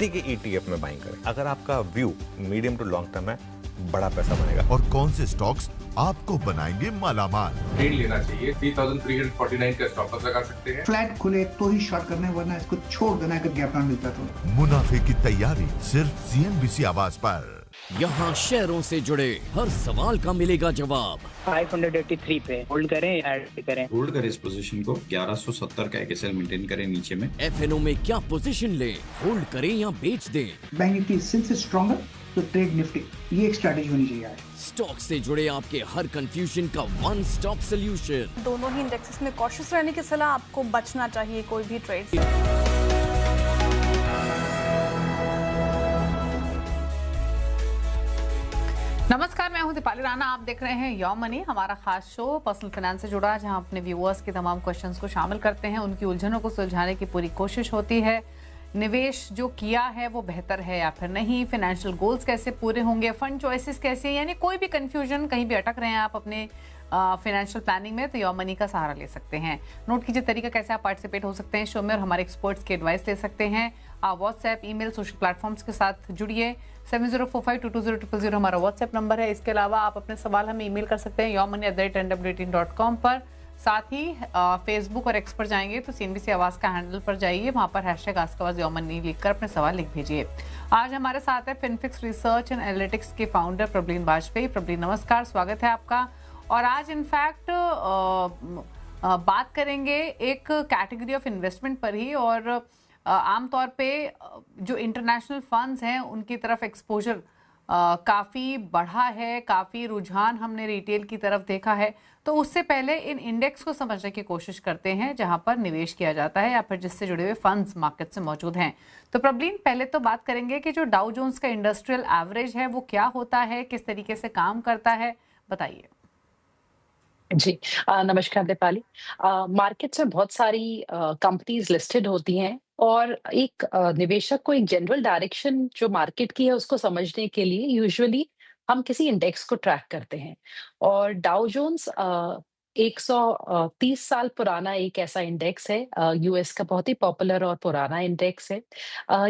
Nifty के ETF में buying करें। अगर आपका view medium to long term है, बड़ा पैसा बनेगा। और कौन से स्टॉक्स आपको बनाएंगे मालामाल। ट्रेड लेना चाहिए, 3349 का स्टॉप लॉस लगा सकते हैं। फ्लैट खुले तो ही शॉर्ट करना है, वरना इसको छोड़ देना अगर गैप डाउन मिलता तो। मुनाफे की तैयारी सिर्फ CNBC आवाज पर। यहाँ शेयरों से जुड़े हर सवाल का मिलेगा जवाब। 583 पे होल्ड करें, ऐड करें। होल्ड करें इस पोजीशन को, 1170 का एक SL मेंटेन करें नीचे में। FNO में क्या पोजीशन लें, होल्ड करें या बेच दें। बैंक निफ्टी सिंस स्ट्रॉन्गर तो ट्रेड निफ्टी, ये एक स्ट्रैटेजी होनी चाहिए आज। स्टॉक से जुड़े आपके हर कंफ्यूजन का वन स्टॉप सोल्यूशन। दोनों ही इंडेक्सेस में कॉशियस रहने की सलाह, आपको बचना चाहिए कोई भी ट्रेड। नमस्कार, मैं हूं दीपाली राणा। आप देख रहे हैं योर मनी, हमारा खास शो पर्सनल फाइनेंस से जुड़ा, जहां अपने व्यूअर्स के तमाम क्वेश्चंस को शामिल करते हैं, उनकी उलझनों को सुलझाने की पूरी कोशिश होती है। निवेश जो किया है वो बेहतर है या फिर नहीं, फाइनेंशियल गोल्स कैसे पूरे होंगे, फंड चॉइसेस कैसे, यानी कोई भी कंफ्यूजन, कहीं भी अटक रहे हैं आप अपने फाइनेंशियल प्लानिंग में, तो योर मनी का सहारा ले सकते हैं। नोट कीजिए तरीका कैसे आप पार्टिसिपेट हो सकते हैं शो में और हमारे एक्सपर्ट्स की एडवाइस ले सकते हैं। आप व्हाट्सएप, ईमेल, सोशल प्लेटफॉर्म्स के साथ जुड़िए। 7045220000 हमारा व्हाट्सएप नंबर है। इसके अलावा आप अपने सवाल हमें ईमेल कर सकते हैं yourmoney@nwt.com पर। साथ ही फेसबुक और एक्स पर जाएंगे तो CNBC आवाज का हैंडल पर जाइए, वहां पर #AskAwaz लिखकर अपने सवाल लिख भेजिए। आज हमारे साथ है फिनफिक्स रिसर्च एंड एनालिटिक्स के फाउंडर प्रबलीन वाजपेयी। प्रबलीन नमस्कार, स्वागत है आपका। और आज इनफैक्ट बात करेंगे एक कैटेगरी ऑफ इन्वेस्टमेंट पर ही, और आमतौर पे जो इंटरनेशनल फंड्स हैं उनकी तरफ एक्सपोजर काफ़ी बढ़ा है, काफ़ी रुझान हमने रिटेल की तरफ देखा है। तो उससे पहले इन इंडेक्स को समझने की कोशिश करते हैं जहां पर निवेश किया जाता है या फिर जिससे जुड़े हुए फंड्स मार्केट से मौजूद हैं। तो प्रबलीन, पहले तो बात करेंगे कि जो डाउ जोन्स का इंडस्ट्रियल एवरेज है वो क्या होता है, किस तरीके से काम करता है, बताइए। जी नमस्कार दीपाली। मार्केट्स में बहुत सारी कंपनीज लिस्टेड होती हैं और एक निवेशक को एक जनरल डायरेक्शन जो मार्केट की है उसको समझने के लिए यूजुअली हम किसी इंडेक्स को ट्रैक करते हैं। और डाउ जोन्स 130 साल पुराना एक ऐसा इंडेक्स है, US का बहुत ही पॉपुलर और पुराना इंडेक्स है।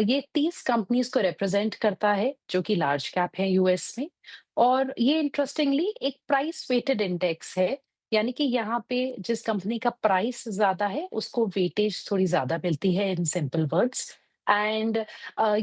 ये 30 कंपनीज को रिप्रेजेंट करता है जो कि लार्ज कैप है US में। और ये इंटरेस्टिंगली एक प्राइस वेटेड इंडेक्स है, यानी कि यहाँ पे जिस कंपनी का प्राइस ज्यादा है उसको वेटेज थोड़ी ज्यादा मिलती है, इन सिंपल वर्ड्स। एंड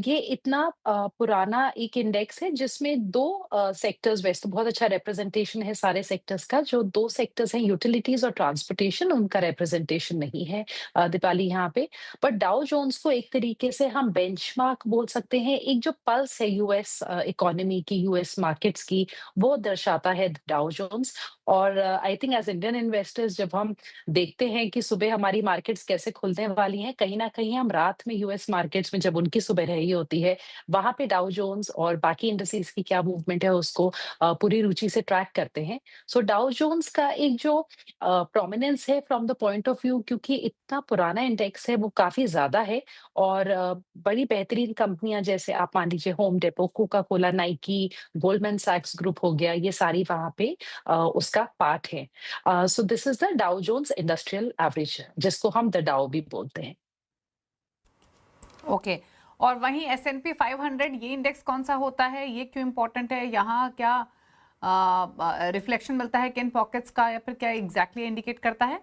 ये इतना पुराना एक इंडेक्स है जिसमें दो सेक्टर्स, वैसे तो बहुत अच्छा रिप्रेजेंटेशन है सारे सेक्टर्स का, जो दो सेक्टर्स हैं यूटिलिटीज और ट्रांसपोर्टेशन, उनका रिप्रेजेंटेशन नहीं है दीपाली यहाँ पे। बट डाउ जोन्स को एक तरीके से हम बेंचमार्क बोल सकते हैं, एक जो पल्स है US इकोनॉमी की, US मार्केट्स की, वो दर्शाता है डाउ जोन्स। और I think as Indian investors जब हम देखते हैं कि सुबह हमारी मार्केट्स कैसे खुलने वाली हैं, कहीं ना कहीं हम रात में US मार्केट्स में जब उनकी सुबह रही होती है, वहां पे डाउ जोन्स और बाकी इंडस्ट्रीज की क्या मूवमेंट है उसको पूरी रुचि से ट्रैक करते हैं। सो डाउ जोन्स का एक जो प्रोमिनेंस है from the point of view, क्योंकि इतना पुराना इंडेक्स है, वो काफी ज्यादा है। और बड़ी बेहतरीन कंपनियां जैसे आप मान लीजिए Home Depot, Coca Cola, Nike, Goldman सैक्स ग्रुप हो गया, ये सारी वहां पे उसका पार्ट है। So this is the Dow Jones industrial average, जिसको हम द डाउ भी बोलते हैं। ओके और वहीं S&P 500, ये इंडेक्स कौन सा होता है, ये क्यों इंपॉर्टेंट है, यहाँ क्या रिफ्लेक्शन मिलता है किन पॉकेट्स का, या फिर क्या एग्जैक्टली इंडिकेट करता है?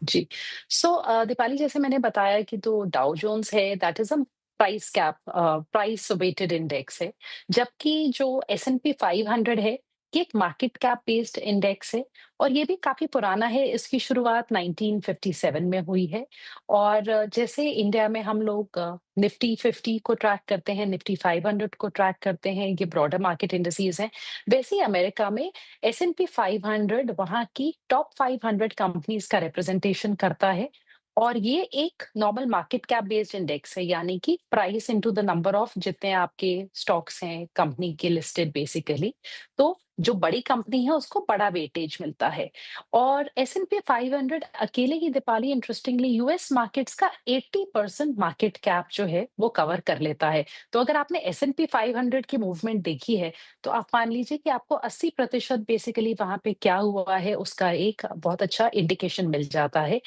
जी, सो दीपाली जैसे मैंने बताया कि तो डाउ जोन्स है, that is a price cap, price weighted index है। जबकि जो S&P 500 है, ये एक मार्केट कैप बेस्ड इंडेक्स है और ये भी काफी पुराना है। इसकी शुरुआत 1957 में हुई है। और जैसे इंडिया में हम लोग निफ्टी 50 को ट्रैक करते हैं, निफ्टी 500 को ट्रैक करते हैं, ये ब्रॉडर मार्केट इंडिसेस हैं, वैसे ही अमेरिका में S&P 500 वहाँ की टॉप 500 कंपनीज का रिप्रेजेंटेशन करता है। और ये एक normal market cap based index है, यानी कि price into the number of जितने आपके स्टॉक्स हैं कंपनी के लिस्टेड बेसिकली। तो जो बड़ी कंपनी है उसको बड़ा वेटेज मिलता है। और S&P 500 अकेले ही दीपाली इंटरेस्टिंगली US मार्केट्स का 80% मार्केट कैप जो है वो कवर कर लेता है। तो अगर आपने S&P 500 की मूवमेंट देखी है तो आप मान लीजिए कि आपको 80% बेसिकली वहां पे क्या हुआ है उसका एक बहुत अच्छा इंडिकेशन मिल जाता है।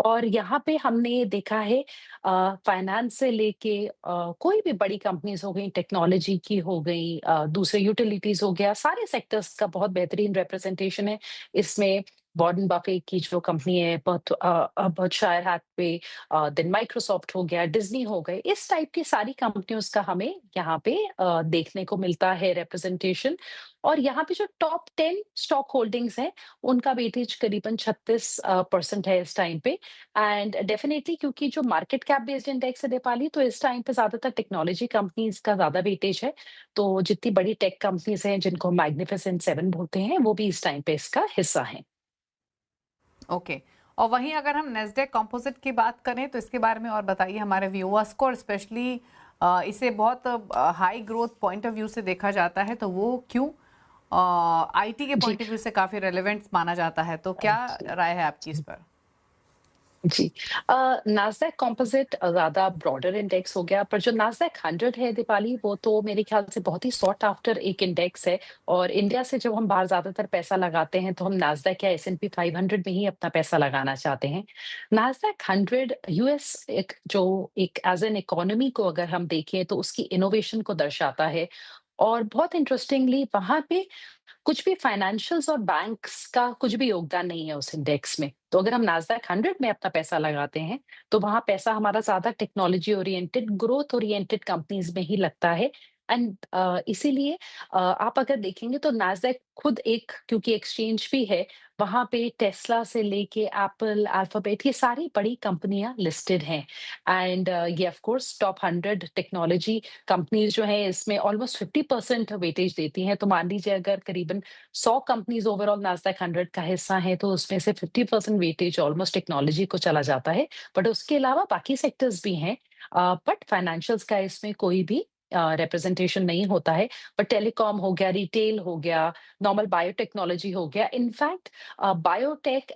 और यहाँ पे हमने देखा है फाइनेंस से लेके कोई भी बड़ी कंपनीज़ हो गई, टेक्नोलॉजी की हो गई, दूसरे यूटिलिटीज़ हो गया, सारे सेक्टर्स का बहुत बेहतरीन रिप्रेजेंटेशन है। इसमें वॉरेन बफेट की जो कंपनी है, बर्कशायर हैथवे, देन माइक्रोसॉफ्ट हो गया, डिज्नी हो गए, इस टाइप की सारी कंपनियों का हमें यहाँ पे देखने को मिलता है रिप्रेजेंटेशन। और यहाँ पे जो टॉप 10 स्टॉक होल्डिंग्स हैं, उनका वेटेज करीबन 36% है इस टाइम पे। एंड डेफिनिटली क्योंकि जो मार्केट कैप बेस्ड इंडेक्स है दीपाली, तो इस टाइम पे ज्यादातर टेक्नोलॉजी कंपनीज का ज्यादा वेटेज है। तो जितनी बड़ी टेक कंपनीज हैं जिनको मैग्निफिसेंट 7 बोलते हैं, वो भी इस टाइम पे इसका हिस्सा हैं। ओके। और वहीं अगर हम नेस्डेक कंपोजिट की बात करें तो इसके बारे में और बताइए हमारे व्यूअर्स को, और स्पेशली इसे बहुत high growth point of view से देखा जाता है, तो वो क्यों आईटी के पॉइंट ऑफ व्यू से काफी रेलेवेंट माना जाता है, तो क्या राय है आपकी इस पर? जी, नास्डैक कंपोजिट ज्यादा ब्रॉडर इंडेक्स हो गया, पर जो नास्डैक 100 है दीपाली, वो तो मेरे ख्याल से बहुत ही सॉट आफ्टर एक इंडेक्स है। और इंडिया से जब हम बाहर ज्यादातर पैसा लगाते हैं तो हम नास्डैक या S&P 500 में ही अपना पैसा लगाना चाहते हैं। नास्डैक 100 यूएस एक एज एन इकोनॉमी को अगर हम देखें तो उसकी इनोवेशन को दर्शाता है। और बहुत इंटरेस्टिंगली वहां पे कुछ भी फाइनेंशियल्स और बैंक्स का कुछ भी योगदान नहीं है उस इंडेक्स में। तो अगर हम नास्डैक 100 में अपना पैसा लगाते हैं, तो वहाँ पैसा हमारा ज़्यादा technology oriented, growth oriented companies में ही लगता है। एंड इसीलिए आप अगर देखेंगे तो नास्डैक खुद एक, क्योंकि एक्सचेंज भी है, वहाँ पे टेस्ला से लेके एप्पल, अल्फाबेट, ये सारी बड़ी कंपनियाँ लिस्टेड हैं। एंड ये of course top 100 technology companies जो हैं, इसमें ऑलमोस्ट 50% वेटेज देती हैं। तो मान लीजिए अगर करीबन 100 कंपनीज़ ओवरऑल नास्डैक 100 का हिस्सा हैं, तो उसमें से 50% वेटेज ऑलमोस्ट टेक्नोलॉजी को चला जाता है। बट उसके अलावा बाकी सेक्टर्स भी हैं, बट फाइनेंशियल्स का इसमें कोई भी रिप्रेजेंटेशन नहीं होता है। बट टेलीकॉम हो गया, रिटेल हो गया, नॉर्मल बायोटेक्नोलॉजी हो गया, इनफैक्ट बायोटेक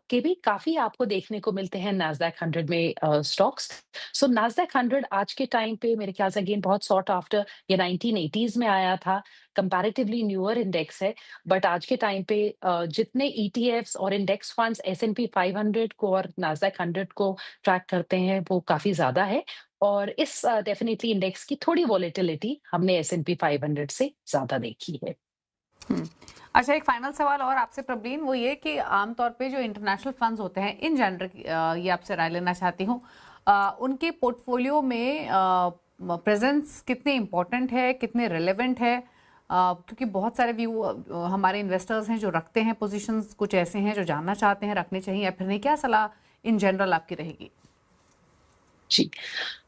के भी काफ़ी आपको देखने को मिलते हैं नास्डैक 100 में स्टॉक्स। सो नास्डैक 100 आज के टाइम पे मेरे ख्याल से अगेन बहुत सॉट आफ्टर, ये 1980s में आया था, कंपैरेटिवली न्यूअर इंडेक्स है। बट आज के टाइम पे जितने ईटीएफ्स और इंडेक्स फंड्स S&P 500 को और नास्डैक 100 को ट्रैक करते हैं, वो काफ़ी ज़्यादा है। और इस डेफिनिटली इंडेक्स की थोड़ी वॉलेटिलिटी हमने S&P 500 से ज़्यादा देखी है। अच्छा, एक फाइनल सवाल और आपसे प्रवीण, वो ये कि आमतौर पे जो इंटरनेशनल फंड्स होते हैं इन जनरल, ये आपसे राय लेना चाहती हूँ, उनके पोर्टफोलियो में प्रेजेंस कितने इम्पोर्टेंट है, कितने रिलेवेंट है? क्योंकि बहुत सारे व्यू हमारे इन्वेस्टर्स हैं जो रखते हैं पोजीशंस, कुछ ऐसे हैं जो जानना चाहते हैं रखने चाहिए या फिर नहीं। क्या सलाह इन जनरल आपकी रहेगी? जी,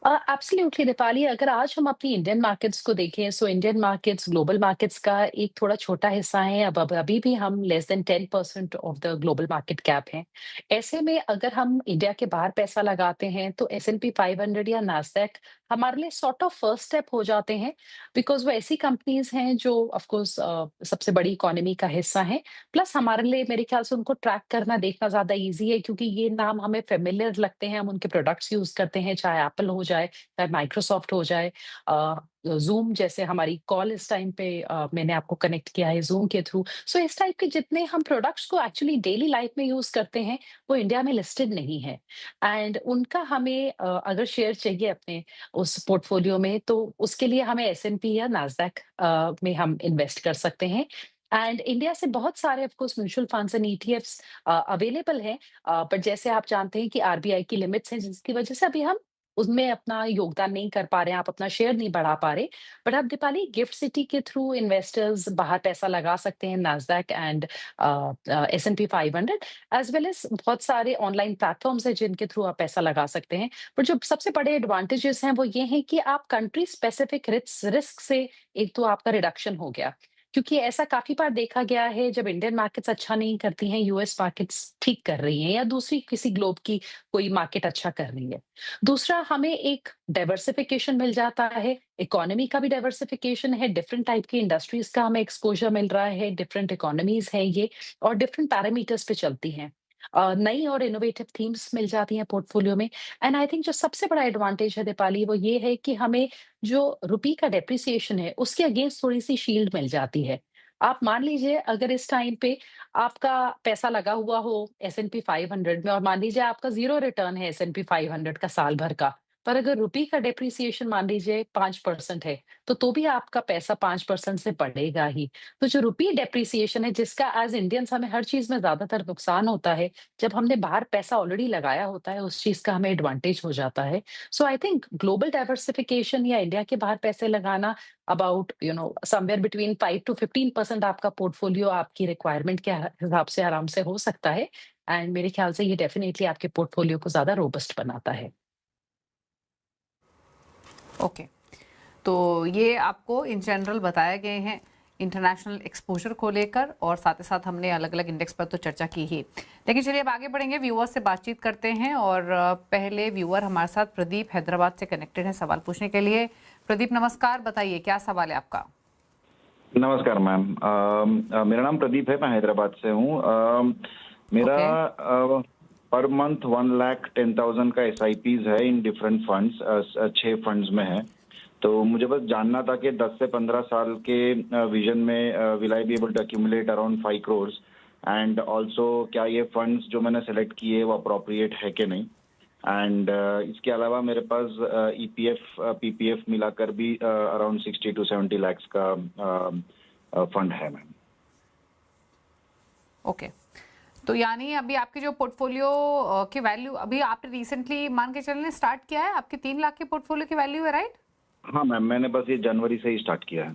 एब्सोल्युटली दीपाली, अगर आज हम अपनी इंडियन मार्केट्स को देखें, so Indian markets global markets का एक थोड़ा छोटा हिस्सा है। अब अभी भी हम less than 10% of the global market cap हैं। ऐसे में अगर हम इंडिया के बाहर पैसा लगाते हैं तो S&P 500 या नास्डैक हमारे लिए सॉर्ट ऑफ फर्स्ट स्टेप हो जाते हैं, बिकॉज वो ऐसी कंपनीज हैं जो ऑफ कोर्स सबसे बड़ी इकोनॉमी का हिस्सा हैं। प्लस हमारे लिए मेरे ख्याल से उनको ट्रैक करना, देखना ज्यादा ईजी है, क्योंकि ये नाम हमें फेमिलियर लगते हैं, हम उनके प्रोडक्ट्स यूज करते हैं, चाहे एप्पल हो जाए, चाहे माइक्रोसॉफ्ट हो जाए, जूम जैसे हमारी कॉल इस टाइम पे मैंने आपको कनेक्ट किया है जूम के थ्रू। सो इस टाइप के जितने हम प्रोडक्ट्स को एक्चुअली डेली लाइफ में यूज करते हैं, वो इंडिया में लिस्टेड नहीं है। एंड उनका हमें अगर शेयर चाहिए अपने उस पोर्टफोलियो में, तो उसके लिए हमें S&P या नास्डैक में हम इन्वेस्ट कर सकते हैं। एंड इंडिया से बहुत सारे of course mutual funds and ETFs available हैं, बट जैसे आप जानते हैं कि RBI की लिमिट्स हैं, जिसकी वजह से अभी हम उसमें अपना योगदान नहीं कर पा रहे हैं, आप अपना शेयर नहीं बढ़ा पा रहे। बट अब दीपाली, गिफ्ट सिटी के थ्रू इन्वेस्टर्स बाहर पैसा लगा सकते हैं, Nasdaq and S&P 500, as well as बहुत सारे ऑनलाइन प्लेटफॉर्म्स हैं जिनके थ्रू आप पैसा लगा सकते हैं। पर जो सबसे बड़े एडवांटेजेस हैं वो ये हैं कि आप कंट्री स्पेसिफिक रिस्क से एक तो आपका रिडक्शन हो गया, क्योंकि ऐसा काफी बार देखा गया है, जब इंडियन मार्केट्स अच्छा नहीं करती हैं, यूएस मार्केट्स ठीक कर रही हैं, या दूसरी किसी ग्लोब की कोई मार्केट अच्छा कर रही है। दूसरा, हमें एक डाइवर्सिफिकेशन मिल जाता है, इकोनॉमी का भी डाइवर्सिफिकेशन है, डिफरेंट टाइप की इंडस्ट्रीज का हमें एक्सपोजर मिल रहा है, डिफरेंट इकोनॉमीज हैं ये, और डिफरेंट पैरामीटर्स पे चलती हैं। नई और इनोवेटिव थीम्स मिल जाती हैं पोर्टफोलियो में। एंड आई थिंक जो सबसे बड़ा एडवांटेज है दीपाली, वो ये है कि हमें जो रुपी का डेप्रिसिएशन है, उसके अगेंस्ट थोड़ी सी शील्ड मिल जाती है। आप मान लीजिए अगर इस टाइम पे आपका पैसा लगा हुआ हो S&P 500 में और मान लीजिए आपका 0 रिटर्न है S&P 500 का साल भर का, पर अगर रुपये का डेप्रिसिएशन मान लीजिए 5% है, तो भी आपका पैसा 5% से बढ़ेगा ही। तो जो रुपये डेप्रिसिएशन है जिसका एज़ इंडियंस हमें हर चीज़ में ज़्यादातर नुकसान होता है, जब हमने बाहर पैसा ऑलरेडी लगाया होता है, उस चीज़ का हमें एडवांटेज हो जाता है। सो आई थिंक ग्लोबल डाइवर्सिफिकेशन या इंडिया के बाहर पैसे लगाना अबाउट समवेयर बिटवीन 5 टू 15% आपका पोर्टफोलियो आपकी रिक्वायरमेंट के हिसाब से आराम से हो सकता है एंड मेरे ख्याल से ये डेफिनिटली आपके पोर्टफोलियो को ज़्यादा रोबस्ट बनाता है। ओके, तो ये आपको इन जनरल बताए गए हैं इंटरनेशनल एक्सपोजर को लेकर, और साथ ही साथ हमने अलग अलग इंडेक्स पर तो चर्चा की ही। लेकिन चलिए अब आगे बढ़ेंगे, व्यूअर्स से बातचीत करते हैं। और पहले व्यूअर हमारे साथ प्रदीप हैदराबाद से कनेक्टेड है सवाल पूछने के लिए। प्रदीप नमस्कार, बताइए क्या सवाल है आपका? नमस्कार मैम, मेरा नाम प्रदीप है, मैं हैदराबाद से हूँ। मेरा पर मंथ 1,10,000 का SIPs है इन डिफरेंट फंड्स, 6 फंड्स में है। तो मुझे बस जानना था कि 10 से 15 साल के विजन में will I be able to accumulate around 5 crore, and also क्या ये फंड्स जो मैंने सेलेक्ट किए वो अप्रोप्रिएट है कि नहीं। एंड इसके अलावा मेरे पास EPF PPF मिलाकर भी अराउंड 60 to 70 lakhs का फंड है मैम। ओके, तो यानी अभी आपके जो पोर्टफोलियो की वैल्यू अभी आपने रिसेंटली मान के चलने स्टार्ट किया है, आपके 3 लाख के पोर्टफोलियो की वैल्यू है, राइट? हाँ मैम, मैंने बस ये जनवरी से ही स्टार्ट किया है।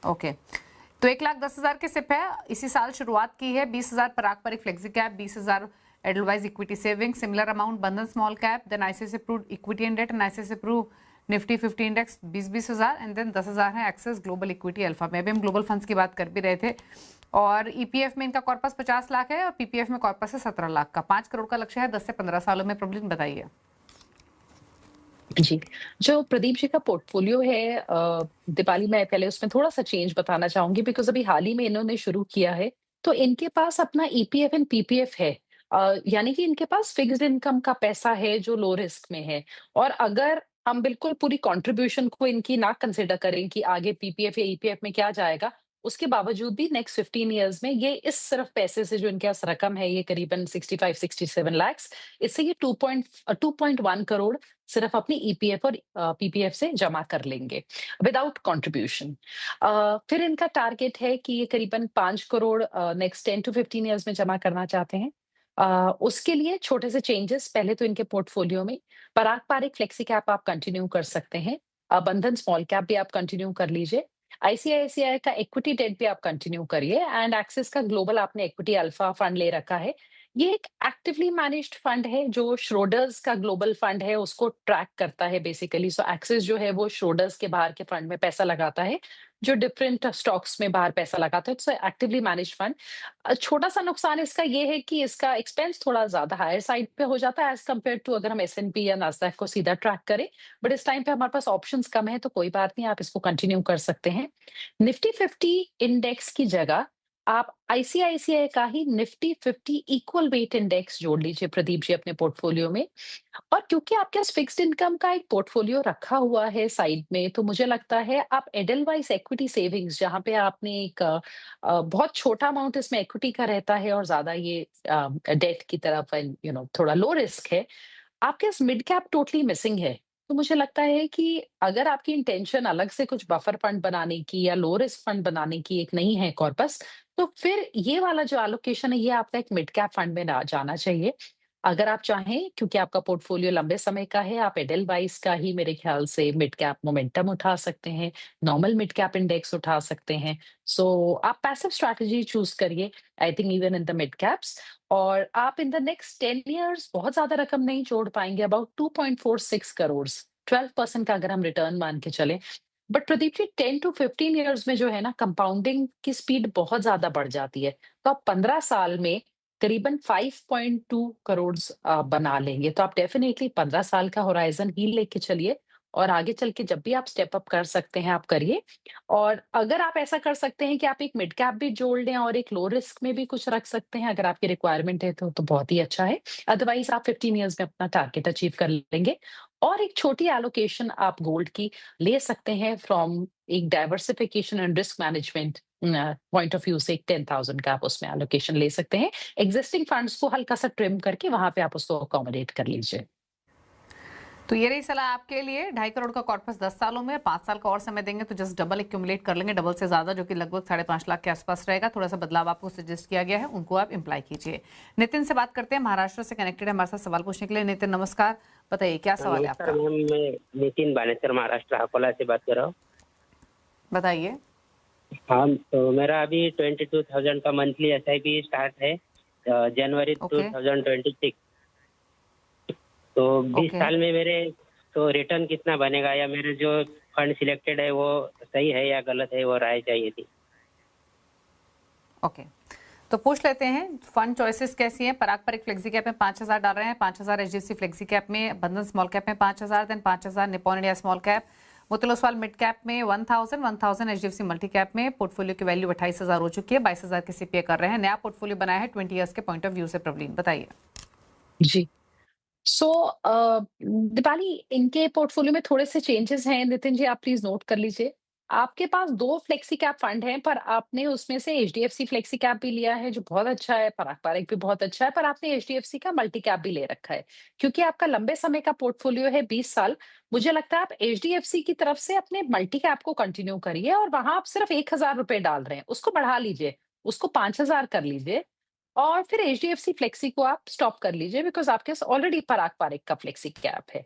ओके, तो 1,10,000 के सिप है, इसी साल शुरुआत की है। 20,000 पराग पर एक flexi cap, 20,000 Edelweiss equity saving, similar amount Bandhan small cap, then ICICI approved equity and debt and ICICI approved Nifty 50 index 20,000 and then 10,000 है एक्सेस ग्लोबल इक्विटी अल्फा में। अभी हम ग्लोबल फंड्स की बात कर भी रहे थे। और EPF में इनका कॉर्पस 50 लाख है और PPF में कॉर्पस है 17 लाख का। 5 करोड़ का लक्ष्य है 10 से 15 सालों में। प्रॉब्लम बताइए जी, जो प्रदीप जी का पोर्टफोलियो है दीपाली, मैं पहले उसमें थोड़ा-सा चेंज बताना चाहूँगी बिकॉज़ अभी हाल ही में इन्होंने शुरू किया है, तो इनके पास अपना EPF एंड PPF है। यानी कि इनके पास फिक्स्ड इनकम का पैसा है जो लो रिस्क में है। और अगर हम बिल्कुल पूरी कंट्रीब्यूशन को इनकी ना कंसिडर करें कि आगे PPF या EPF में क्या जाएगा, उसके बावजूद भी नेक्स्ट 15 इयर्स में ये इस सिर्फ पैसे से जो इनके पास रकम है, ये करीबन 65-67 लाख, इससे ये 2.1 करोड़ सिर्फ अपनी EPF और PPF से जमा कर लेंगे विदाउट कंट्रीब्यूशन। फिर इनका टारगेट है कि ये करीबन 5 करोड़ नेक्स्ट 10 टू 15 इयर्स में जमा करना चाहते हैं। उसके लिए छोटे से चेंजेस पहले तो इनके पोर्टफोलियो में पराग पारिक फ्लेक्सी कैप आप कंटिन्यू कर सकते हैं, बंधन स्मॉल कैप भी आप कंटिन्यू कर लीजिए, ICICI का इक्विटी डेट भी आप कंटिन्यू करिए एंड एक्सिस का ग्लोबल आपने इक्विटी अल्फा फंड ले रखा है। ये एक एक्टिवली मैनेज्ड फंड है जो श्रोडर्स का ग्लोबल फंड है उसको ट्रैक करता है बेसिकली। सो एक्सिस जो है वो श्रोडर्स के बाहर के फंड में पैसा लगाता है, जो डिफरेंट स्टॉक्स में बाहर पैसा लगाता है। सो एक्टिवली मैनेज्ड फंड। छोटा सा नुकसान इसका ये है कि इसका एक्सपेंस थोड़ा ज्यादा हायर साइड पे हो जाता है एज कम्पेयर टू अगर हम S&P या नास्डैक को सीधा ट्रैक करें। बट इस टाइम पे हमारे पास ऑप्शंस कम है तो कोई बात नहीं, आप इसको कंटिन्यू कर सकते हैं। निफ्टी 50 इंडेक्स की जगह आप ICICI का ही निफ्टी 50 इक्वल वेट इंडेक्स जोड़ लीजिए प्रदीप जी अपने पोर्टफोलियो में। और क्योंकि आपके पास फिक्स्ड इनकम का एक पोर्टफोलियो रखा हुआ है साइड में, तो मुझे लगता है आप एडलवाइस इक्विटी सेविंग्स जहां पे आपने एक बहुत छोटा अमाउंट इसमें इक्विटी का रहता है और ज्यादा ये डेट की तरफ थोड़ा लो रिस्क है, आपके पास मिड कैप टोटली मिसिंग है। तो मुझे लगता है कि अगर आपकी इंटेंशन अलग से कुछ बफर फंड बनाने की या लो रिस्क फंड बनाने की एक नहीं है कॉर्पस, तो फिर ये वाला जो एलोकेशन है ये आपका एक मिड कैप फंड में ना जाना चाहिए। अगर आप चाहें, क्योंकि आपका पोर्टफोलियो लंबे समय का है, आप एडेलवाइस का ही मेरे ख्याल से मिड कैप मोमेंटम उठा सकते हैं, नॉर्मल मिड कैप इंडेक्स उठा सकते हैं। सो आप पैसिव स्ट्रैटेजी चूज करिए, I think even in the mid caps. और आप इन द नेक्स्ट 10 इयर्स बहुत ज्यादा रकम नहीं जोड़ पाएंगे, अबाउट 2.46 करोड़, 12% का अगर हम रिटर्न मान के चले। But Pradeep ji 10 to 15 years में जो है ना कंपाउंडिंग की स्पीड बहुत ज्यादा बढ़ जाती है। तो आप 15 साल में करीबन 5.2 करोड़ बना लेंगे। तो आप डेफिनेटली 15 साल का होराइजन ही लेके चलिए और आगे चल के जब भी आप स्टेप अप कर सकते हैं आप करिए। और अगर आप ऐसा कर सकते हैं कि आप एक मिड कैप भी जोड़ लें और एक लो रिस्क में भी कुछ रख सकते हैं अगर आपकी रिक्वायरमेंट है तो बहुत ही अच्छा है। अदरवाइज आप 15 इयर्स में अपना टारगेट अचीव कर लेंगे। और एक छोटी एलोकेशन आप गोल्ड की ले सकते हैं फ्रॉम एक diversification and risk management point of view से। एक 10,000 का आप उसमें एलोकेशन ले सकते हैं। एग्जिस्टिंग फंड्स को हल्का सा ट्रिम करके वहां पे आप उसको अकोमोडेट कर लीजिए। तो ये रही सलाह आपके लिए। 2.5 करोड़ का कॉर्पस 10 सालों में, 5 साल का और समय देंगे तो जस्ट डबल एक्यूमुलेट कर लेंगे, डबल से ज्यादा, जो कि लगभग 5.5 लाख के आसपास रहेगा। थोड़ा सा बदलाव आपको सजेस्ट किया गया है, उनको आप इम्प्लाई कीजिए। नितिन से बात करते हैं, महाराष्ट्र से कनेक्टेड है हमारे साथ सवाल पूछने के लिए। नितिन नमस्कार, बताइए क्या सवाल है आपका? मैं नितिन बानेसर महाराष्ट्र अकोला से बात कर रहा हूँ। बताइए। हाँ, तो मेरा अभी 22,000 का मंथली SIP स्टार्ट है जनवरी 2026। तो 20 साल में मेरे तो रिटर्न कितना बनेगा, या मेरे जो फंड सिलेक्टेड है वो सही है या गलत है, वो राय चाहिए थी। ओके, तो पूछ लेते हैं फंड चॉइसेस कैसी हैं। पराग पर एक फ्लेक्सी कैप में 5,000 डाल रहे हैं, 5,000 HDFC फ्लेक्सी कैप में, बंधन स्मॉल कैप में 5,000, then 5,000 Nippon India small cap, Motilal Oswal mid cap में 1,000 HDFC मल्टी कैप में। पोर्टफोलियो की वैल्यू 28,000 हो चुकी है, 22,000 के CPA कर रहे हैं। नया पोर्टफोलियो बनाया है 20 ईयर्स के पॉइंट ऑफ व्यू से। प्रवीण बताइए। जी, सो दीपाली, इनके पोर्टफोलियो में थोड़े से चेंजेस हैं। नितिन जी, आप प्लीज नोट कर लीजिए। आपके पास 2 फ्लेक्सी कैप फंड हैं, पर आपने उसमें से HDFC फ्लेक्सी कैप भी लिया है जो बहुत अच्छा है, पराग पारिक भी बहुत अच्छा है, पर आपने HDFC का मल्टी कैप भी ले रखा है। क्योंकि आपका लंबे समय का पोर्टफोलियो है 20 साल, मुझे लगता है आप HDFC की तरफ से अपने मल्टी कैप को कंटिन्यू करिए, और वहां आप सिर्फ 1,000 रुपए डाल रहे हैं, उसको बढ़ा लीजिए, उसको 5,000 कर लीजिए, और फिर HDFC फ्लेक्सी को आप स्टॉप कर लीजिए, बिकॉज आपके पास ऑलरेडी पराग पारिक का फ्लेक्सी कैप है।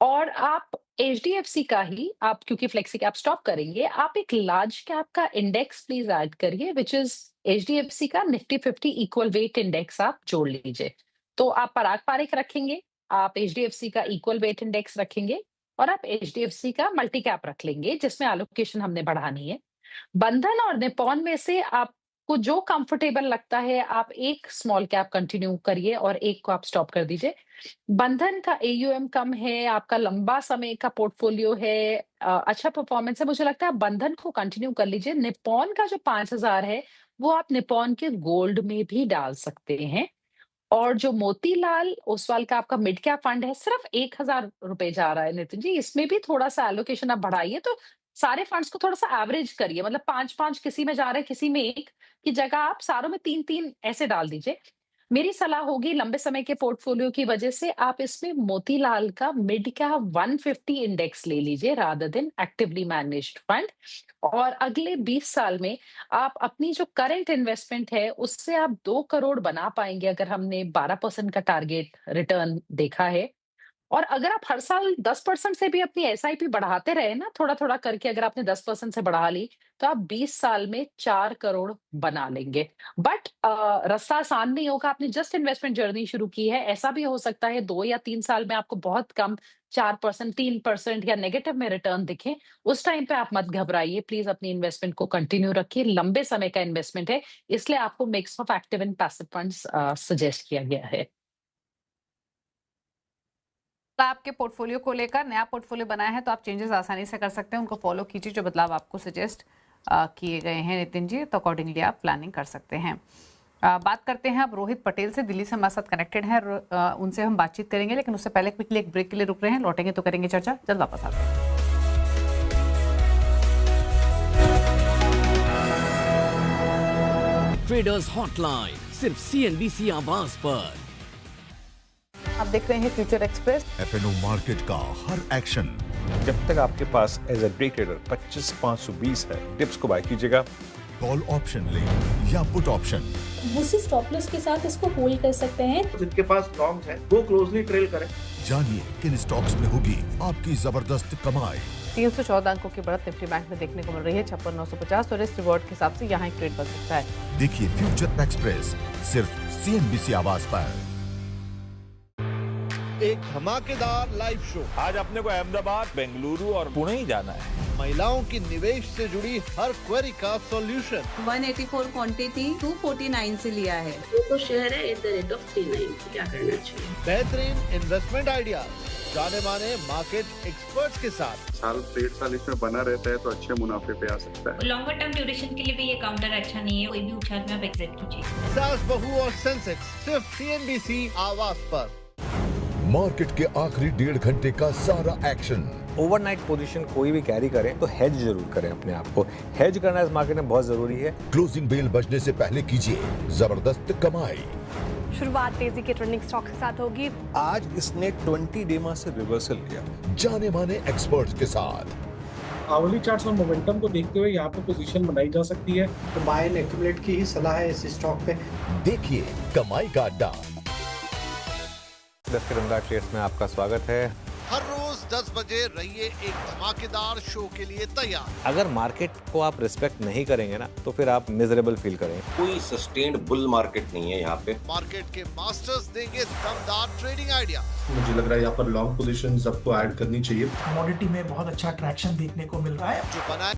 और आप HDFC का ही, आप क्योंकि फ्लेक्सी कैप स्टॉप करेंगे, आप एक लार्ज कैप का इंडेक्स प्लीज ऐड करिए, विच इज HDFC का निफ्टी 50 इक्वल वेट इंडेक्स आप जोड़ लीजिए। तो आप पराग पारिक रखेंगे, आप HDFC का इक्वल वेट इंडेक्स रखेंगे, और आप HDFC का मल्टी कैप रख लेंगे जिसमें एलोकेशन हमने बढ़ानी है। बंधन और निपॉन में से आपको जो कंफर्टेबल लगता है, आप एक स्मॉल कैप कंटिन्यू करिए और एक को आप स्टॉप कर दीजिए। बंधन का AUM कम है, आपका लंबा समय का पोर्टफोलियो है, अच्छा परफॉर्मेंस है, मुझे लगता है बंधन को कंटिन्यू कर लीजिए। निपॉन का जो 5,000 है वो आप निपॉन के गोल्ड में भी डाल सकते हैं। और जो मोतीलाल ओसवाल का आपका मिड कैप फंड है, सिर्फ 1,000 रुपए जा रहा है नितिन जी, इसमें भी थोड़ा सा एलोकेशन आप बढ़ाइए। तो सारे फंड्स को थोड़ा सा एवरेज करिए, मतलब 5-5 किसी में जा रहा है, किसी में 1 की जगह आप सारों में 3-3 ऐसे डाल दीजिए। मेरी सलाह होगी, लंबे समय के पोर्टफोलियो की वजह से आप इसमें मोतीलाल का मिड कैप 150 इंडेक्स ले लीजिए rather than actively managed fund. और अगले 20 साल में आप अपनी जो करंट इन्वेस्टमेंट है उससे आप 2 करोड़ बना पाएंगे, अगर हमने 12% का टारगेट रिटर्न देखा है। और अगर आप हर साल 10% से भी अपनी SIP बढ़ाते रहे ना, थोड़ा थोड़ा करके, अगर आपने 10% से बढ़ा ली, तो आप 20 साल में 4 करोड़ बना लेंगे। बट रास्ता आसान नहीं होगा, आपने जस्ट इन्वेस्टमेंट जर्नी शुरू की है। ऐसा भी हो सकता है 2 या 3 साल में आपको बहुत कम 4%, 3% या नेगेटिव में रिटर्न दिखे। उस टाइम पे आप मत घबराइए, प्लीज अपनी इन्वेस्टमेंट को कंटिन्यू रखिए। लंबे समय का इन्वेस्टमेंट है, इसलिए आपको mix of active and passive funds suggest किया गया है। आपके पोर्टफोलियो को लेकर नया पोर्टफोलियो बनाया है तो आप चेंजेस आसानी से कर सकते हैं, उनको फॉलो कीजिए जो बदलाव आपको सजेस्ट किए गए हैं नितिन जी, तो अकॉर्डिंगली आप प्लानिंग कर सकते हैं। बात करते हैं अब रोहित पटेल से, दिल्ली से हमारे साथ कनेक्टेड हैं, उनसे हम बातचीत करेंगे, लेकिन उससे पहले क्विकली एक ब्रेक के लिए रुक रहे हैं, लौटेंगे तो करेंगे चर्चा, जल्द वापस आते हैं। ट्रेडर्स हॉटलाइन सिर्फ CNBC आवाज पर। आप देख रहे हैं फ्यूचर एक्सप्रेस। FNO मार्केट का हर एक्शन। जब तक आपके पास एज ए डे ट्रेडर 25,520 है, डिप्स को बाय कीजिएगा। कॉल ऑप्शन ले या पुट ऑप्शन, उसी स्टॉप लॉस के साथ इसको होल्ड कर सकते हैं। जिनके पास लॉन्ग है वो क्लोजली ट्रेल करें। जानिए किन स्टॉक्स में होगी आपकी जबरदस्त कमाई। 314 अंकों की बढ़त निफ्टी बैंक में देखने को मिल रही है, 56,950, और रिस्क रिवॉर्ड के हिसाब से यहाँ एक ट्रेड बन सकता है। देखिए फ्यूचर एक्सप्रेस सिर्फ CNBC आवाज पर। एक धमाकेदार लाइव शो। आज अपने को अहमदाबाद, बेंगलुरु और पुणे ही जाना है। महिलाओं की निवेश से जुड़ी हर क्वेरी का सॉल्यूशन। 184 क्वांटिटी 249 से लिया है। वो तो शेयर है एट द रेट ऑफ 39, क्या करना चाहिए। बेहतरीन इन्वेस्टमेंट आइडिया जाने माने मार्केट एक्सपर्ट्स के साथ। साल 1.5 साल इसमें बना रहता है तो अच्छे मुनाफे पे आ सकता है। लॉन्गर टर्म ड्यूरेशन के लिए भी ये काउंटर अच्छा नहीं है, कोई भी उछाल में आप एग्जिट कीजिए। सास बहू और सेंसेक्स सिर्फ CNBC आवाज पर। मार्केट के आखिरी 1.5 घंटे का सारा एक्शन। ओवरनाइट पोजीशन कोई भी कैरी करें तो हेज जरूर करें अपने आप को। हेज करना इस मार्केट में बहुत जरूरी है। क्लोजिंग बेल बजने से पहले कीजिए जबरदस्त कमाई। शुरुआत तेजी के ट्रेंडिंग स्टॉक के साथ होगी। आज इसने 20 डेमा से रिवर्सल लिया। जाने माने एक्सपर्ट्स के साथ आवली चार्ट्स और मोमेंटम को देखते हुए यहाँ पे पोजीशन बनाई जा सकती है। तो बाय एंड एक्यूमुलेट की ही सलाह है इस स्टॉक पे। देखिए कमाई का अड्डा। 10 के ट्रेड्स में आपका स्वागत है। हर रोज 10 बजे रहिए एक धमाकेदार शो के लिए तैयार। अगर मार्केट को आप रिस्पेक्ट नहीं करेंगे ना तो फिर आप मिजरेबल फील करेंगे। कोई सस्टेन्ड बुल मार्केट नहीं है यहाँ पे। मार्केट के मास्टर्स देंगे दमदार ट्रेडिंग आइडिया। मुझे लग रहा है यहाँ पर लॉन्ग पोजीशंस आपको ऐड करनी चाहिए। कमोडिटी में बहुत अच्छा ट्रैक्शन देखने को मिल रहा है। जो बनाए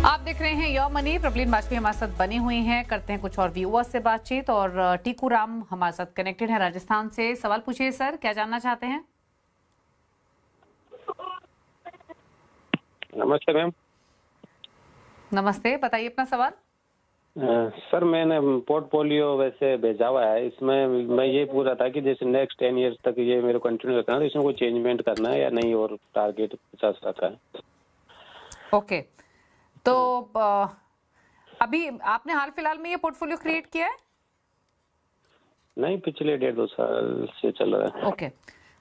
आप देख रहे हैं यो मनी। प्रबलीन बाजपेयी हमारे साथ बनी हुई हैं। करते हैं कुछ और व्यूअर्स से बातचीत। और टीकू राम हमारे साथ कनेक्टेड है राजस्थान से। सवाल पूछिए सर, क्या जानना चाहते हैं? नमस्ते मैम। नमस्ते, बताइए अपना सवाल। सर मैंने पोर्टफोलियो वैसे भेजा हुआ है, इसमें मैं ये पूछ रहा था कि जैसे नेक्स्ट 10 इयर्स तक ये मेरे कंटिन्यू रखना है, तो इसमें कोई चेंजमेंट करना है या नहीं, और टारगेट 50 रखा है। ओके, तो अभी आपने हाल फिलहाल में ये पोर्टफोलियो क्रिएट किया है? नहीं, पिछले 1.5-2 साल से चल रहा है। ओके,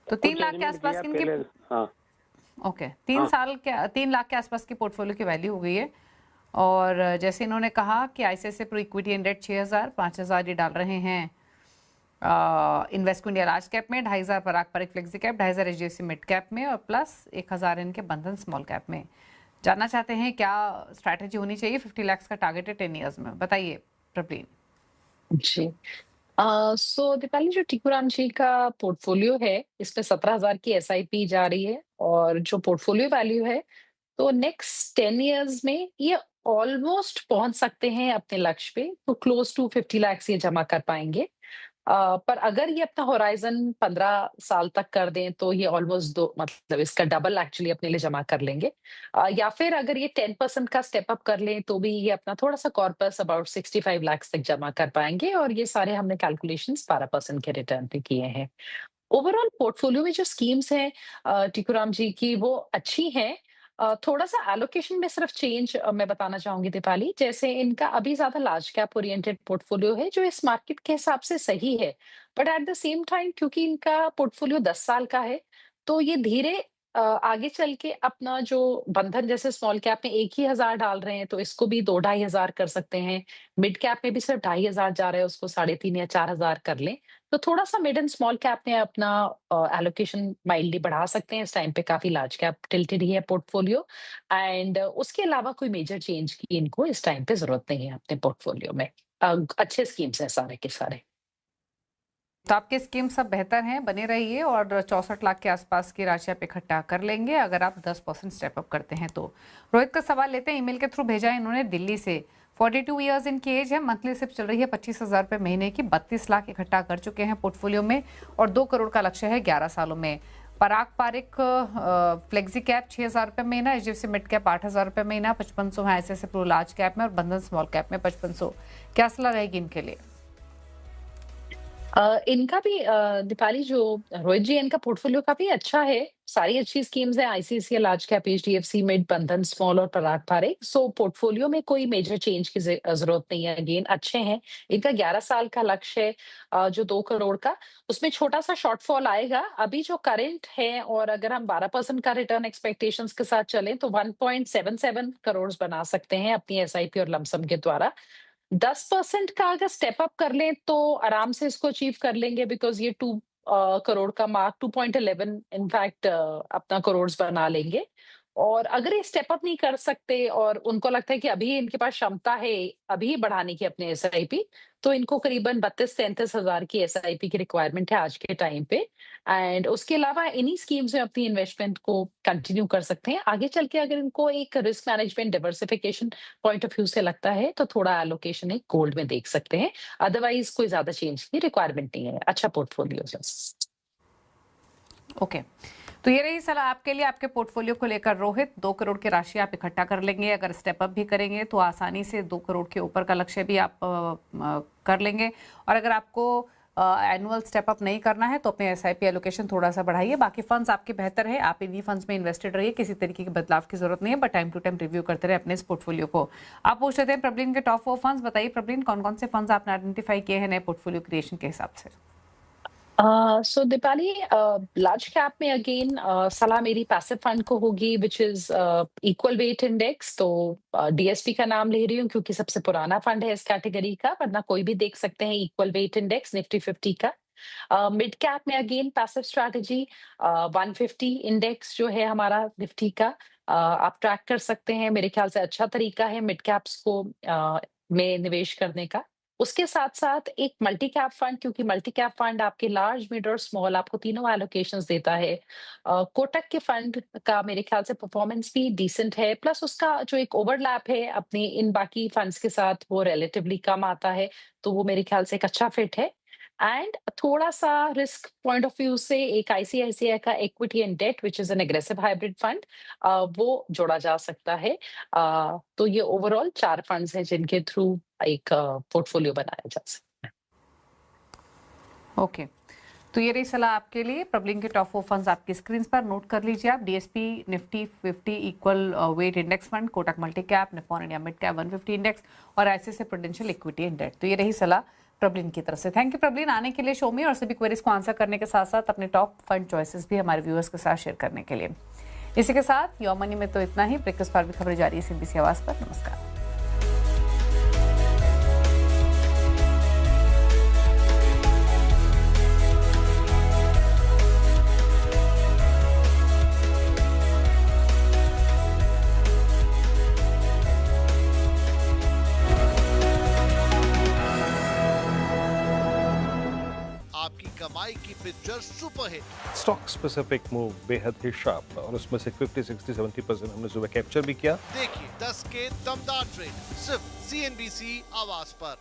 तो 3 लाख के आसपास इनकी। हाँ ओके, 3 लाख के आसपास की पोर्टफोलियो की वैल्यू हो गई है। और जैसे इन्होंने कहा कि ICICI प्रो इक्विटी इंडेक्स 6000, 5000 ये डाल रहे हैं इन्वेस्टको इंडिया लार्ज कैप में, 2500 Parag Parikh flexi cap, 2500 HDFC mid cap में और प्लस 1000 इनके बंधन स्मॉल कैप में। जानना चाहते हैं क्या स्ट्रैटेजी होनी चाहिए? 50 लाख का टारगेट है 10 इयर्स में। बताइए प्रबलीन जी। सो दीपाली, जो टीकूराम जी का पोर्टफोलियो है इसमें 17,000 की SIP जा रही है, और जो पोर्टफोलियो वैल्यू है तो नेक्स्ट 10 इयर्स में ये ऑलमोस्ट पहुंच सकते हैं अपने लक्ष्य पे, तो क्लोज टू 50 लाख ये जमा कर पाएंगे। पर अगर ये अपना होराइजन 15 साल तक कर दें तो ये ऑलमोस्ट मतलब इसका डबल एक्चुअली अपने लिए जमा कर लेंगे। या फिर अगर ये 10% का स्टेप अप कर लें तो भी ये अपना थोड़ा सा कॉर्पस अबाउट 65 लाख तक जमा कर पाएंगे। और ये सारे हमने कैलकुलेशंस 12% के रिटर्न पे किए हैं। ओवरऑल पोर्टफोलियो में जो स्कीम्स हैं टीकूराम जी की, वो अच्छी हैं। थोड़ा सा एलोकेशन में सिर्फ चेंज मैं बताना चाहूंगी दीपाली। जैसे इनका अभी ज्यादा लार्ज कैप ओरिएंटेड पोर्टफोलियो है जो इस मार्केट के हिसाब से सही है, but at the same time क्योंकि इनका पोर्टफोलियो 10 साल का है तो ये धीरे आगे चल के अपना जो बंधन जैसे स्मॉल कैप में 1,000 डाल रहे हैं तो इसको भी 2-2,500 कर सकते हैं। मिड कैप में भी सिर्फ 2,500 जा रहा है, उसको 3,500 या 4,000 कर लें तो थोड़ा सा मिड एंड स्मॉल कैप में अपना एलोकेशन माइल्डली बढ़ा सकते हैं। इस टाइम पे काफी लार्ज कैप टिल्टेड ही है पोर्टफोलियो, एंड उसके अलावा कोई मेजर चेंज की इनको इस टाइम पे जरूरत नहीं है अपने पोर्टफोलियो में। अच्छे स्कीम्स हैं सारे के सारे। तो आपके स्कीम सब बेहतर हैं, बने रहिए और 64 लाख के आसपास की राशि आप इकट्ठा कर लेंगे अगर आप 10% स्टेप अप करते हैं तो। रोहित का सवाल लेते हैं, ईमेल के थ्रू भेजा है इन्होंने दिल्ली से। 42 इयर्स इनकी एज है, मंथली सिर्फ चल रही है 25,000 रुपये महीने की, 32 लाख इकट्ठा कर चुके हैं पोर्टफोलियो में और 2 करोड़ का लक्ष्य है 11 सालों में। पराग पारिक फ्लेक्सी कैप 6,000 रुपये महीना, HDFC मिड कैप 8,000 रुपये महीना, 5500 है ICICI प्रो लार्ज कैप में और बंधन स्मॉल कैप में 5500। क्या सलाह रहेगी इनके लिए? इनका भी दीपाली जो रोहित जी, इनका पोर्टफोलियो काफी अच्छा है, सारी अच्छी स्कीम्स है। ICICI large cap, HDFC mid, बंधन स्मॉल और पराग पारिक। सो पोर्टफोलियो में कोई मेजर चेंज की जरूरत नहीं है। अगेन अच्छे हैं। इनका 11 साल का लक्ष्य है जो 2 करोड़ का, उसमें छोटा सा शॉर्टफॉल आएगा अभी जो करंट है। और अगर हम 12% का रिटर्न एक्सपेक्टेशंस के साथ चलें तो 1.77 करोड़ बना सकते हैं अपनी SIP और लमसम के द्वारा। 10% का अगर स्टेप अप कर लें तो आराम से इसको अचीव कर लेंगे, बिकॉज ये 2 करोड़ का मार्क 2.11 इनफैक्ट अपना करोड़ बना लेंगे। और अगर ये स्टेप अप नहीं कर सकते और उनको लगता है कि अभी इनके पास क्षमता है अभी बढ़ाने की अपने SIP, तो इनको करीबन 32-33 हजार की SIP की रिक्वायरमेंट है आज के टाइम पे। एंड उसके अलावा इन्हीं स्कीम्स में अपनी इन्वेस्टमेंट को कंटिन्यू कर सकते हैं। आगे चल के अगर इनको एक risk management diversification point of view से लगता है तो थोड़ा एलोकेशन एक गोल्ड में देख सकते हैं, अदरवाइज कोई ज्यादा चेंज की रिक्वायरमेंट नहीं है। अच्छा पोर्टफोलियो। ओके, तो ये रही सलाह आपके लिए। आपके पोर्टफोलियो को लेकर रोहित, 2 करोड़ की राशि आप इकट्ठा कर लेंगे। अगर स्टेप अप भी करेंगे तो आसानी से 2 करोड़ के ऊपर का लक्ष्य भी आप कर लेंगे। और अगर आपको एनुअल स्टेप अप नहीं करना है तो अपने एसआईपी एलोकेशन थोड़ा सा बढ़ाइए। बाकी फंड्स आपके बेहतर है, आप इन्हीं फंड्स में इन्वेस्टेड रहिए, किसी तरीके के बदलाव की जरूरत नहीं है, but time to time review करते रहे अपने इस पोर्टफोलियो को। आप पूछ रहे थे प्रबलीन के टॉप 4 फंड्स, बताइए प्रबलीन कौन कौन से फंड्स आपने आइडेंटिफाई किए हैं नए पोर्टफोलियो क्रिएशन के हिसाब से? सो दीपाली, लार्ज कैप में अगेन सलाह मेरी पैसिव फंड को होगी which is equal weight index. तो डीएसपी का नाम ले रही हूँ क्योंकि सबसे पुराना फंड है इस कैटेगरी का, वरना कोई भी देख सकते हैं इक्वल वेट इंडेक्स निफ्टी 50 का। मिड कैप में अगेन पैसिव स्ट्रैटेजी 150 इंडेक्स जो है हमारा निफ्टी का, आप ट्रैक कर सकते हैं। मेरे ख्याल से अच्छा तरीका है मिड कैप्स को में निवेश करने का। उसके साथ साथ एक मल्टी कैप फंड, क्योंकि मल्टी कैप फंड आपके लार्ज, मिड और स्मॉल आपको तीनों एलोकेशंस देता है। कोटक के फंड का मेरे ख्याल से परफॉर्मेंस भी डिसेंट है, प्लस उसका जो एक ओवरलैप है अपने इन बाकी फंड्स के साथ वो रिलेटिवली कम आता है, तो वो मेरे ख्याल से एक अच्छा फिट है। एंड थोड़ा सा रिस्क पॉइंट ऑफ व्यू से एक आईसीआईसीआई का equity and debt which is an aggressive hybrid fund, वो जोड़ा जा सकता है। तो ये ओवरऑल 4 फंड्स हैं जिनके थ्रू एक पोर्टफोलियो बनाया जा सकता है। ओके, तो ये रही सलाह आपके लिए। प्रबलिंग के टॉप 4 फंड्स आपकी स्क्रीन पर नोट कर लीजिए आप। DSP Nifty 50 equal weight index fund, Kotak multi cap, Nippon India mid cap 150 index और ICICI Prudential equity and debt. तो ये रही सलाह प्रबलिन की तरफ से। थैंक यू प्रबलिन आने के लिए शो में और सभी क्वेरीज को आंसर करने के साथ साथ अपने टॉप फंड चॉइसेस भी हमारे व्यूअर्स के साथ शेयर करने के लिए। इसी के साथ योर मनी में तो इतना ही। ब्रेकफास्ट पर भी खबरें जारी है सीएनबीसी आवाज पर। नमस्कार। कमाई की picture superhit. Stock specific move बेहद ही शार्प और उसमें से 50, 60, 70% हमने सुबह कैप्चर भी किया। देखिए 10 के दमदार ट्रेड सिर्फ सीएनबीसी आवाज पर।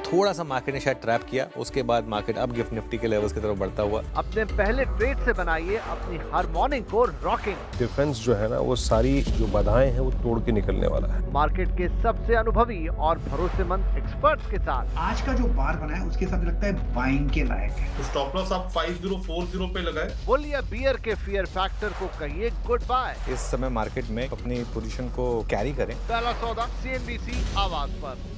थोड़ा सा मार्केट ने शायद ट्रैप किया, उसके बाद मार्केट अब गिफ्ट निफ्टी के लेवल्स की तरफ बढ़ता हुआ। अपने पहले ट्रेड से बनाइए अपनी हर मॉर्निंग को रॉकिंग। डिफेंस जो है ना, वो सारी जो बाधाएं हैं वो तोड़ के निकलने वाला है। मार्केट के सबसे अनुभवी और भरोसेमंद एक्सपर्ट्स के साथ आज का जो बार बना है उसके साथ लगता है बाइंग के लायक है। तो स्टॉप लॉस आप 5040 पे लगाए। बुल या बियर के फियर फैक्टर को कहिए गुड बाय। इस समय मार्केट में अपनी पोजीशन को कैरी करें। पहला सौदा सीएनबीसी आवाज पर।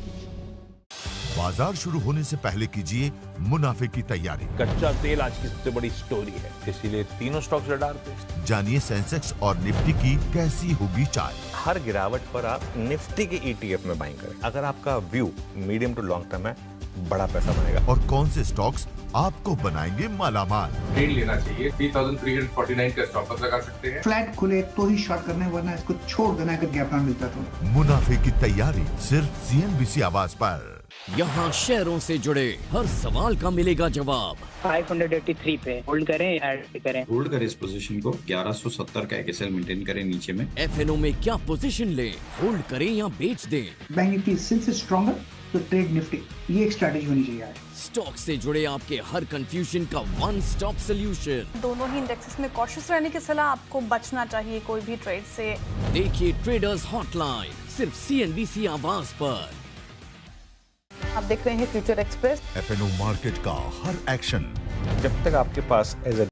बाजार शुरू होने से पहले कीजिए मुनाफे की तैयारी। कच्चा तेल आज की सबसे बड़ी स्टोरी है, इसीलिए तीनों स्टॉक्स रडार पे। जानिए सेंसेक्स और निफ्टी की कैसी होगी चाल। हर गिरावट पर आप निफ्टी के ETF में बाइंग करें। अगर आपका view medium to long term है, बड़ा पैसा बनेगा। और कौन से स्टॉक्स आपको बनाएंगे मालामाल। ट्रेड लेना चाहिए, 3349 का स्टॉप लॉस लगा सकते हैं। फ्लैट खुले तो ही शॉर्ट करना है, वरना इसको छोड़ देना अगर गैप ना मिलता तो। मुनाफे की तैयारी सिर्फ सीएनबीसी आवाज पर। यहाँ शेयरों से जुड़े हर सवाल का मिलेगा जवाब। 583 पे होल्ड करें, ऐड करें। होल्ड करें इस पोजीशन को। 1170 का एक मेंटेन करें नीचे में। FNO में क्या पोजीशन ले, होल्ड करें या बेच दें। बैंक निफ्टी सिंस स्ट्रॉन्गर तो ट्रेड निफ्टी, ये एक स्ट्रैटेजी होनी चाहिए आज। स्टॉक से जुड़े आपके हर कंफ्यूजन का वन स्टॉप सॉल्यूशन। दोनों ही इंडेक्सेस में कॉशियस रहने की सलाह, आपको बचना चाहिए कोई भी ट्रेड से। देखिए ट्रेडर्स हॉटलाइन सिर्फ CNBC आवाज पर। आप देख रहे हैं फ्यूचर एक्सप्रेस। FNO मार्केट का हर एक्शन जब तक आपके पास एज